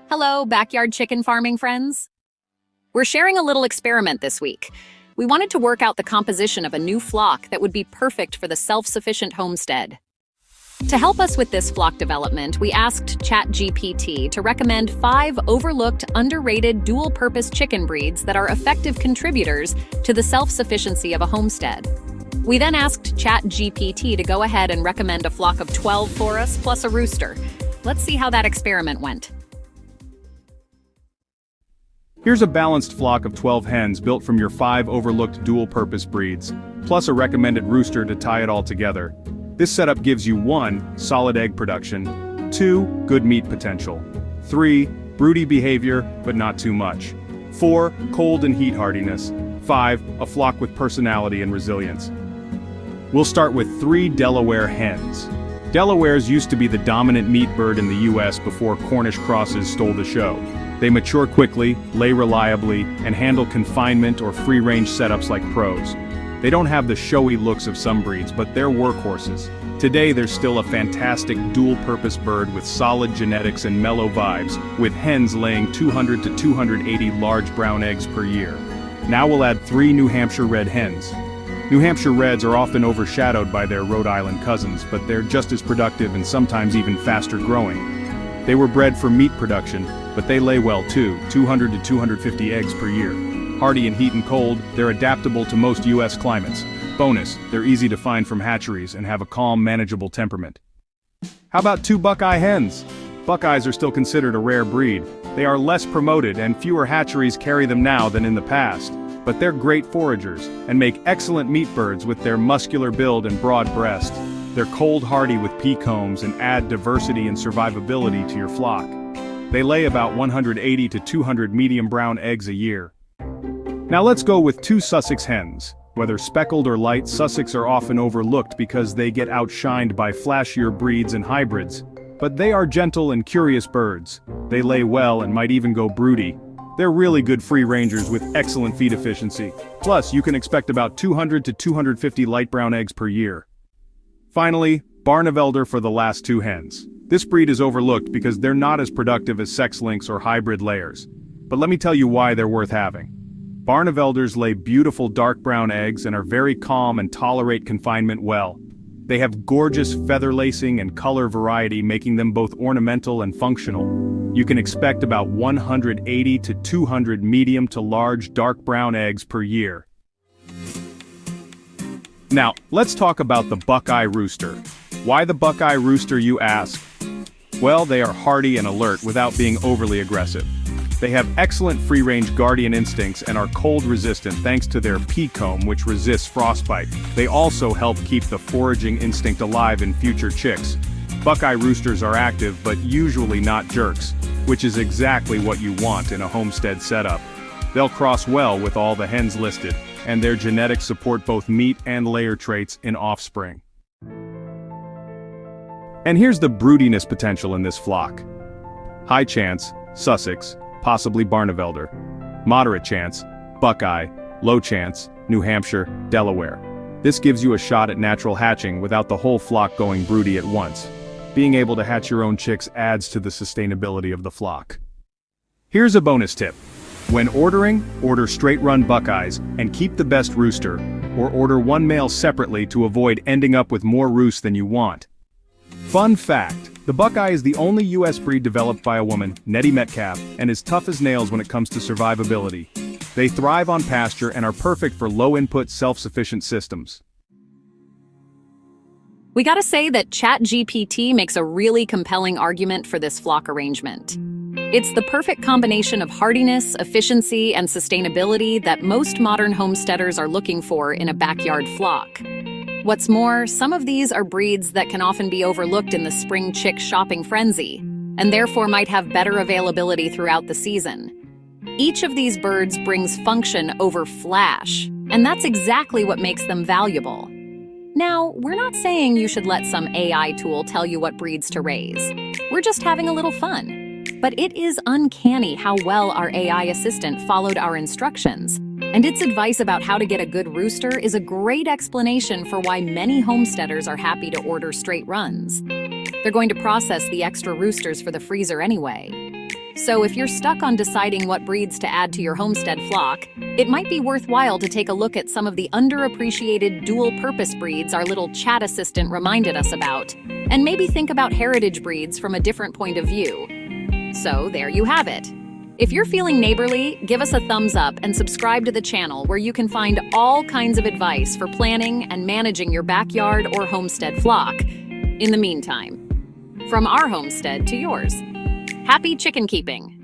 Hello, backyard chicken farming friends. We're sharing a little experiment this week. We wanted to work out the composition of a new flock that would be perfect for the self-sufficient homestead. To help us with this flock development, we asked ChatGPT to recommend 5 overlooked, underrated, dual-purpose chicken breeds that are effective contributors to the self-sufficiency of a homestead. We then asked ChatGPT to go ahead and recommend a flock of 12 for us, plus a rooster. Let's see how that experiment went. Here's a balanced flock of 12 hens built from your 5 overlooked dual-purpose breeds, plus a recommended rooster to tie it all together. This setup gives you 1. Solid egg production, 2. Good meat potential, 3. Broody behavior, but not too much, 4. Cold and heat hardiness, 5. A flock with personality and resilience. We'll start with 3 Delaware hens. Delawares used to be the dominant meat bird in the US before Cornish crosses stole the show. They mature quickly, lay reliably, and handle confinement or free-range setups like pros. They don't have the showy looks of some breeds, but they're workhorses. Today they're still a fantastic dual-purpose bird with solid genetics and mellow vibes, with hens laying 200 to 280 large brown eggs per year. Now we'll add 3 New Hampshire red hens. New Hampshire reds are often overshadowed by their Rhode Island cousins, but they're just as productive and sometimes even faster growing. They were bred for meat production, but they lay well too, 200 to 250 eggs per year. Hardy in heat and cold, they're adaptable to most US climates. Bonus, they're easy to find from hatcheries and have a calm, manageable temperament. How about 2 Buckeye hens? Buckeyes are still considered a rare breed. They are less promoted and fewer hatcheries carry them now than in the past. But they're great foragers and make excellent meat birds with their muscular build and broad breast. They're cold hardy with pea combs and add diversity and survivability to your flock. They lay about 180 to 200 medium brown eggs a year. Now let's go with 2 Sussex hens. Whether speckled or light, Sussex are often overlooked because they get outshined by flashier breeds and hybrids. But they are gentle and curious birds. They lay well and might even go broody. They're really good free-rangers with excellent feed efficiency. Plus, you can expect about 200 to 250 light brown eggs per year. Finally, Barnevelder for the last 2 hens. This breed is overlooked because they're not as productive as sex-links or hybrid layers. But let me tell you why they're worth having. Barnevelders lay beautiful dark brown eggs and are very calm and tolerate confinement well. They have gorgeous feather lacing and color variety, making them both ornamental and functional. You can expect about 180 to 200 medium to large dark brown eggs per year. Now, let's talk about the Buckeye rooster. Why the Buckeye rooster, you ask? Well, they are hardy and alert without being overly aggressive. They have excellent free-range guardian instincts and are cold-resistant thanks to their pea comb, which resists frostbite. They also help keep the foraging instinct alive in future chicks. Buckeye roosters are active but usually not jerks, which is exactly what you want in a homestead setup. They'll cross well with all the hens listed, and their genetics support both meat and layer traits in offspring. And here's the broodiness potential in this flock. High chance, Sussex, possibly Barnevelder. Moderate chance, Buckeye. Low chance, New Hampshire, Delaware. This gives you a shot at natural hatching without the whole flock going broody at once. Being able to hatch your own chicks adds to the sustainability of the flock. Here's a bonus tip. When ordering, order straight-run Buckeyes and keep the best rooster, or order 1 male separately to avoid ending up with more roosts than you want. Fun fact, the Buckeye is the only US breed developed by a woman, Nettie Metcalf, and is tough as nails when it comes to survivability. They thrive on pasture and are perfect for low-input, self-sufficient systems. We gotta say that ChatGPT makes a really compelling argument for this flock arrangement. It's the perfect combination of hardiness, efficiency, and sustainability that most modern homesteaders are looking for in a backyard flock. What's more, some of these are breeds that can often be overlooked in the spring chick shopping frenzy, and therefore might have better availability throughout the season. Each of these birds brings function over flash, and that's exactly what makes them valuable. Now, we're not saying you should let some AI tool tell you what breeds to raise. We're just having a little fun. But it is uncanny how well our AI assistant followed our instructions, and its advice about how to get a good rooster is a great explanation for why many homesteaders are happy to order straight runs. They're going to process the extra roosters for the freezer anyway. So if you're stuck on deciding what breeds to add to your homestead flock, it might be worthwhile to take a look at some of the underappreciated dual-purpose breeds our little chat assistant reminded us about, and maybe think about heritage breeds from a different point of view. So there you have it. If you're feeling neighborly, give us a thumbs up and subscribe to the channel where you can find all kinds of advice for planning and managing your backyard or homestead flock. In the meantime, from our homestead to yours, happy chicken keeping!